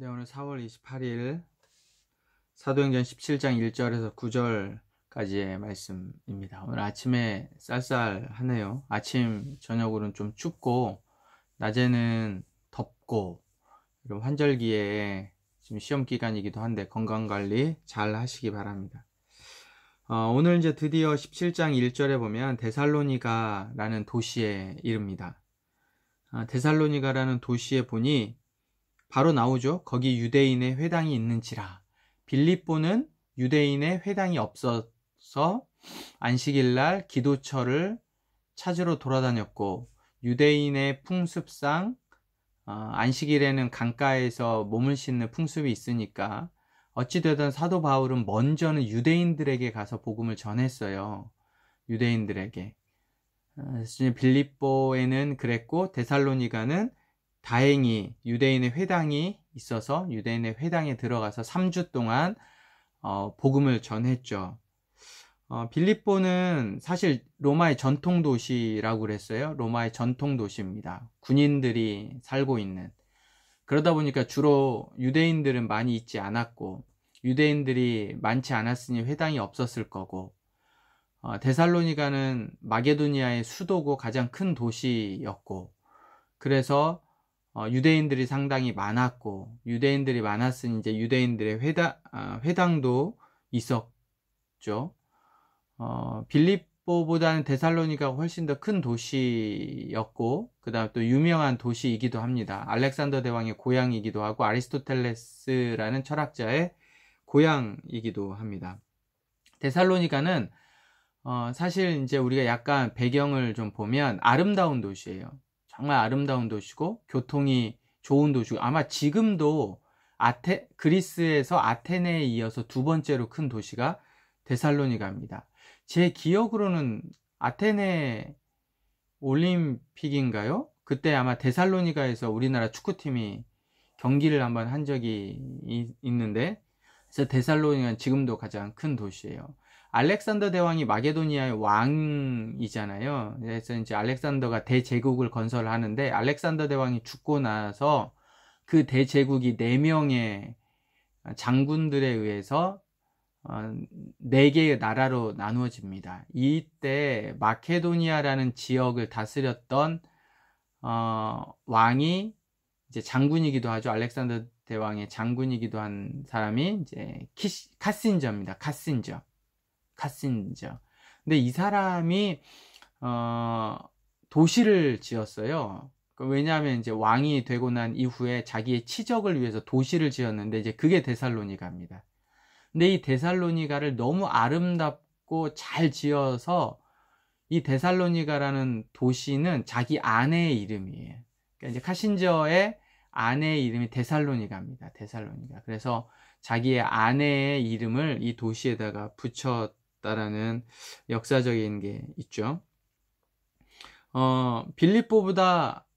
네, 오늘 4월 28일 사도행전 17장 1절에서 9절까지의 말씀입니다. 오늘 아침에 쌀쌀하네요. 아침, 저녁으로는 좀 춥고 낮에는 덥고 이런 환절기에 지금 시험 기간이기도 한데 건강관리 잘 하시기 바랍니다. 오늘 이제 드디어 17장 1절에 보면 데살로니가라는 도시에 이릅니다. 데살로니가라는 도시에 보니 바로 나오죠. 거기 유대인의 회당이 있는지라. 빌립보는 유대인의 회당이 없어서 안식일날 기도처를 찾으러 돌아다녔고, 유대인의 풍습상 안식일에는 강가에서 몸을 씻는 풍습이 있으니까 어찌되든 사도 바울은 먼저는 유대인들에게 가서 복음을 전했어요. 유대인들에게. 빌립보에는 그랬고 데살로니가는 다행히 유대인의 회당이 있어서 유대인의 회당에 들어가서 3주 동안 복음을 전했죠. 빌립보는 사실 로마의 전통 도시라고 그랬어요. 로마의 전통 도시입니다. 군인들이 살고 있는. 그러다 보니까 주로 유대인들은 많이 있지 않았고 유대인들이 많지 않았으니 회당이 없었을 거고, 데살로니가는 마게도니아의 수도고 가장 큰 도시였고, 그래서 유대인들이 상당히 많았고, 유대인들이 많았으니 이제 유대인들의 회당도 있었죠. 빌립보보다는 데살로니가가 훨씬 더 큰 도시였고, 그 다음 또 유명한 도시이기도 합니다. 알렉산더 대왕의 고향이기도 하고 아리스토텔레스라는 철학자의 고향이기도 합니다. 데살로니가는 사실 이제 우리가 약간 배경을 좀 보면 아름다운 도시예요. 정말 아름다운 도시고 교통이 좋은 도시고, 아마 지금도 그리스에서 아테네에 이어서 두 번째로 큰 도시가 데살로니가입니다. 제 기억으로는 아테네 올림픽인가요? 그때 아마 데살로니가에서 우리나라 축구팀이 경기를 한번 한 적이 있는데, 그래서 데살로니가는 지금도 가장 큰 도시예요. 알렉산더 대왕이 마게도니아의 왕이잖아요. 그래서 이제 알렉산더가 대제국을 건설하는데, 알렉산더 대왕이 죽고 나서 그 대제국이 4명의 장군들에 의해서 4개의 나라로 나누어집니다. 이때 마케도니아라는 지역을 다스렸던 왕이 이제 장군이기도 하죠. 알렉산더 대왕의 장군이기도 한 사람이 이제 카신저입니다. 카신저. 근데 이 사람이 도시를 지었어요. 왜냐하면 이제 왕이 되고 난 이후에 자기의 치적을 위해서 도시를 지었는데, 이제 그게 데살로니가입니다. 근데 이 데살로니가를 너무 아름답고 잘 지어서 이 데살로니가라는 도시는 자기 아내의 이름이에요. 그러니까 이제 카신저의 아내의 이름이 데살로니가입니다. 데살로니가. 그래서 자기의 아내의 이름을 이 도시에다가 붙였다라는 역사적인 게 있죠. 빌립보보다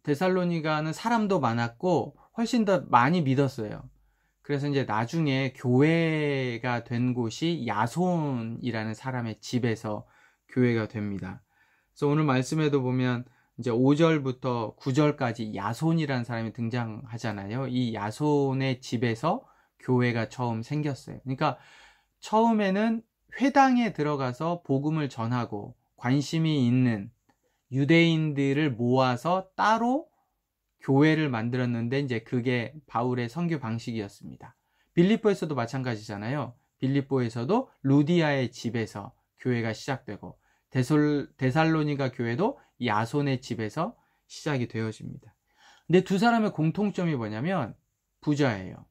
데살로니가는 사람도 많았고 훨씬 더 많이 믿었어요. 그래서 이제 나중에 교회가 된 곳이 야손이라는 사람의 집에서 교회가 됩니다. 그래서 오늘 말씀에도 보면 이제 5절부터 9절까지 야손이라는 사람이 등장하잖아요. 이 야손의 집에서 교회가 처음 생겼어요. 그러니까 처음에는 회당에 들어가서 복음을 전하고 관심이 있는 유대인들을 모아서 따로 교회를 만들었는데, 이제 그게 바울의 선교 방식이었습니다. 빌립보에서도 마찬가지잖아요. 빌립보에서도 루디아의 집에서 교회가 시작되고, 데살로니가 교회도 야손의 집에서 시작이 되어집니다. 근데 두 사람의 공통점이 뭐냐면 부자예요.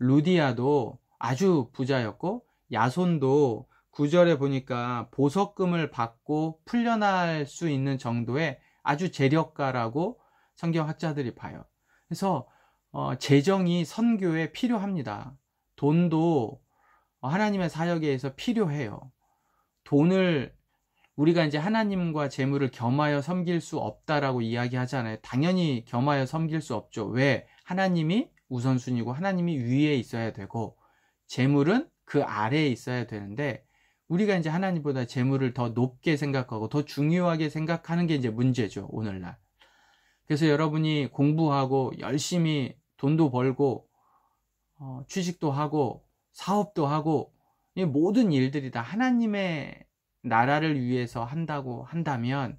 루디아도 아주 부자였고, 야손도 9절에 보니까 보석금을 받고 풀려날 수 있는 정도의 아주 재력가라고 성경학자들이 봐요. 그래서 재정이 선교에 필요합니다. 돈도 하나님의 사역에서 필요해요. 돈을 우리가 이제 하나님과 재물을 겸하여 섬길 수 없다라고 이야기하잖아요. 당연히 겸하여 섬길 수 없죠. 왜? 하나님이 우선순위고 하나님이 위에 있어야 되고 재물은 그 아래에 있어야 되는데, 우리가 이제 하나님보다 재물을 더 높게 생각하고 더 중요하게 생각하는 게 이제 문제죠, 오늘날. 그래서 여러분이 공부하고 열심히 돈도 벌고 취직도 하고 사업도 하고 이 모든 일들이 다 하나님의 나라를 위해서 한다고 한다면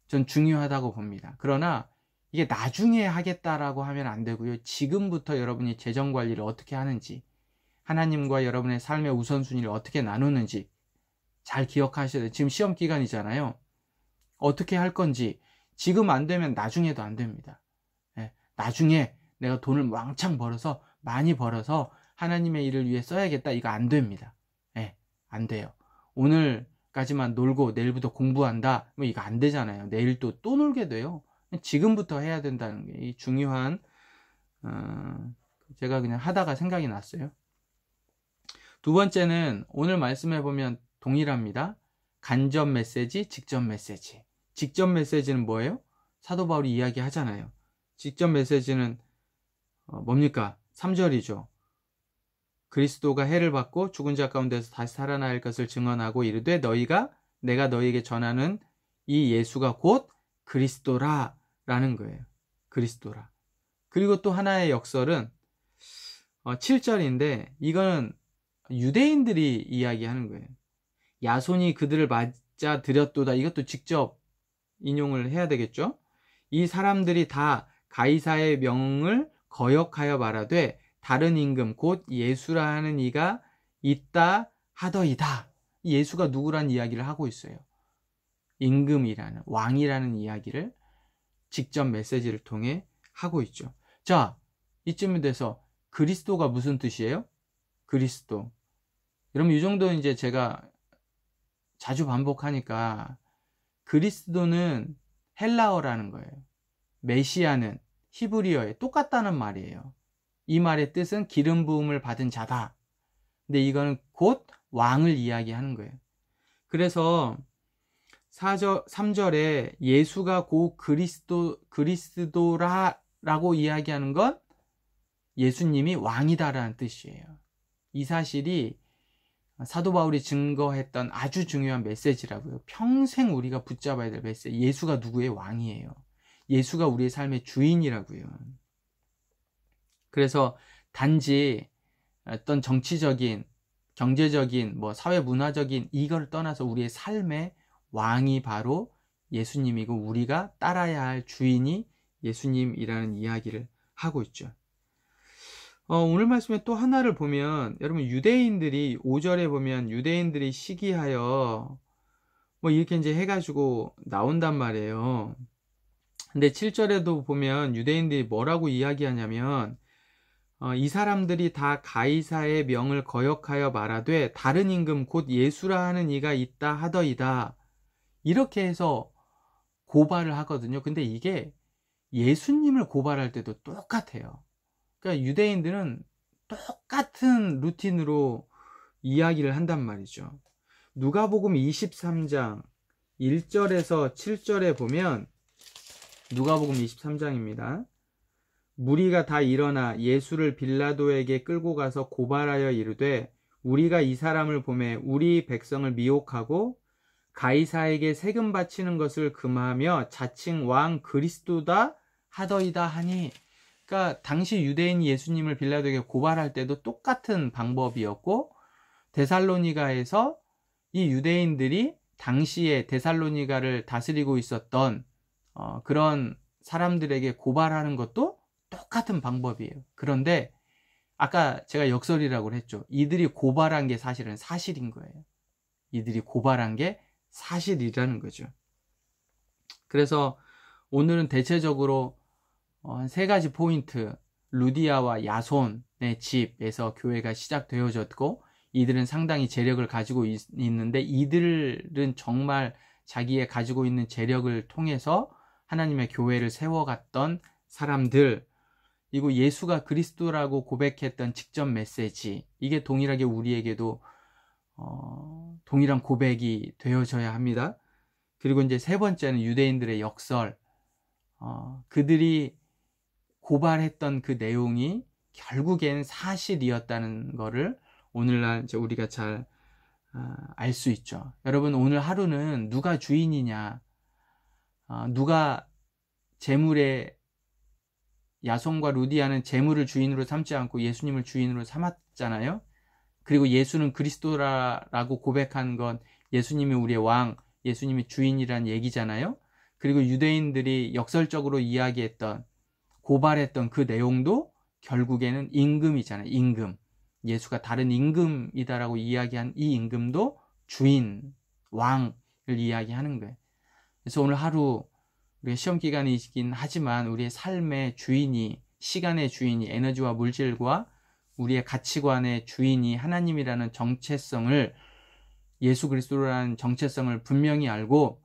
전 중요하다고 봅니다. 그러나 이게 나중에 하겠다라고 하면 안 되고요. 지금부터 여러분이 재정 관리를 어떻게 하는지, 하나님과 여러분의 삶의 우선순위를 어떻게 나누는지 잘 기억하셔야 돼요. 지금 시험 기간이잖아요. 어떻게 할 건지 지금 안 되면 나중에도 안 됩니다. 나중에 내가 돈을 왕창 벌어서 많이 벌어서 하나님의 일을 위해 써야겠다, 이거 안 됩니다. 안 돼요. 오늘까지만 놀고 내일부터 공부한다, 뭐 이거 안 되잖아요. 내일 또 놀게 돼요. 지금부터 해야 된다는 게 이 중요한 제가 그냥 하다가 생각이 났어요. 두 번째는 오늘 말씀해 보면 동일합니다. 간접 메시지, 직접 메시지. 직접 메시지는 뭐예요? 사도 바울이 이야기하잖아요. 직접 메시지는 뭡니까? 3절이죠. 그리스도가 해를 받고 죽은 자 가운데서 다시 살아날 것을 증언하고 이르되 내가 너희에게 전하는 이 예수가 곧 그리스도라 라는 거예요. 그리스도라. 그리고 또 하나의 역설은 7절인데 이거는 유대인들이 이야기하는 거예요. 야손이 그들을 맞아 들였도다. 이것도 직접 인용을 해야 되겠죠. 이 사람들이 다 가이사의 명을 거역하여 말하되 다른 임금 곧 예수라 하는 이가 있다 하더이다. 예수가 누구란 이야기를 하고 있어요. 임금이라는, 왕이라는 이야기를 직접 메시지를 통해 하고 있죠. 자, 이쯤에 돼서 그리스도가 무슨 뜻이에요? 그리스도. 여러분 이 정도 이제 제가 자주 반복하니까 그리스도는 헬라어라는 거예요. 메시아는 히브리어에 똑같다는 말이에요. 이 말의 뜻은 기름 부음을 받은 자다. 근데 이거는 곧 왕을 이야기하는 거예요. 그래서 3절에 예수가 곧 그리스도라라고 이야기하는 건 예수님이 왕이다라는 뜻이에요. 이 사실이 사도 바울이 증거했던 아주 중요한 메시지라고요. 평생 우리가 붙잡아야 될 메시지. 예수가 누구의 왕이에요. 예수가 우리의 삶의 주인이라고요. 그래서 단지 어떤 정치적인, 경제적인, 사회 문화적인 이걸 떠나서 우리의 삶의 왕이 바로 예수님이고 우리가 따라야 할 주인이 예수님이라는 이야기를 하고 있죠. 오늘 말씀에 또 하나를 보면 여러분 유대인들이 5절에 보면 유대인들이 시기하여 이렇게 이제 해가지고 나온단 말이에요. 근데 7절에도 보면 유대인들이 뭐라고 이야기하냐면 이 사람들이 다 가이사의 명을 거역하여 말하되 다른 임금 곧 예수라 하는 이가 있다 하더이다. 이렇게 해서 고발을 하거든요. 근데 이게 예수님을 고발할 때도 똑같아요. 그러니까 유대인들은 똑같은 루틴으로 이야기를 한단 말이죠. 누가복음 23장 1절에서 7절에 보면 누가복음 23장입니다. 무리가 다 일어나 예수를 빌라도에게 끌고 가서 고발하여 이르되 우리가 이 사람을 보매 우리 백성을 미혹하고 가이사에게 세금 바치는 것을 금하며 자칭 왕 그리스도다 하더이다 하니, 그러니까 당시 유대인이 예수님을 빌라도에게 고발할 때도 똑같은 방법이었고 데살로니가에서 이 유대인들이 당시에 데살로니가를 다스리고 있었던 그런 사람들에게 고발하는 것도 똑같은 방법이에요. 그런데 아까 제가 역설이라고 했죠. 이들이 고발한 게 사실은 사실인 거예요. 이들이 고발한 게 사실이라는 거죠. 그래서 오늘은 대체적으로 한 3가지 포인트, 루디아와 야손의 집에서 교회가 시작되어졌고 이들은 상당히 재력을 가지고 있는데 이들은 정말 자기의 가지고 있는 재력을 통해서 하나님의 교회를 세워갔던 사람들, 그리고 예수가 그리스도라고 고백했던 직접 메시지, 이게 동일하게 우리에게도 동일한 고백이 되어져야 합니다. 그리고 이제 3번째는 유대인들의 역설, 그들이 고발했던 그 내용이 결국엔 사실이었다는 것을 오늘날 이제 우리가 잘 알 수 있죠. 여러분 오늘 하루는 누가 주인이냐, 누가 재물의 야손과 루디아는 재물을 주인으로 삼지 않고 예수님을 주인으로 삼았잖아요. 그리고 예수는 그리스도라고 고백한 건 예수님이 우리의 왕, 예수님이 주인이란 얘기잖아요. 그리고 유대인들이 역설적으로 이야기했던, 고발했던 그 내용도 결국에는 임금이잖아요. 임금. 예수가 다른 임금이다라고 이야기한 이 임금도 주인, 왕을 이야기하는 거예요. 그래서 오늘 하루 우리가 시험 기간이긴 하지만 우리의 삶의 주인이, 시간의 주인이, 에너지와 물질과 우리의 가치관의 주인이 하나님이라는 정체성을, 예수 그리스도라는 정체성을 분명히 알고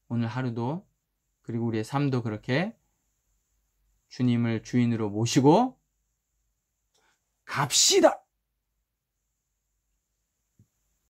오늘 하루도, 그리고 우리의 삶도 그렇게 주님을 주인으로 모시고 갑시다!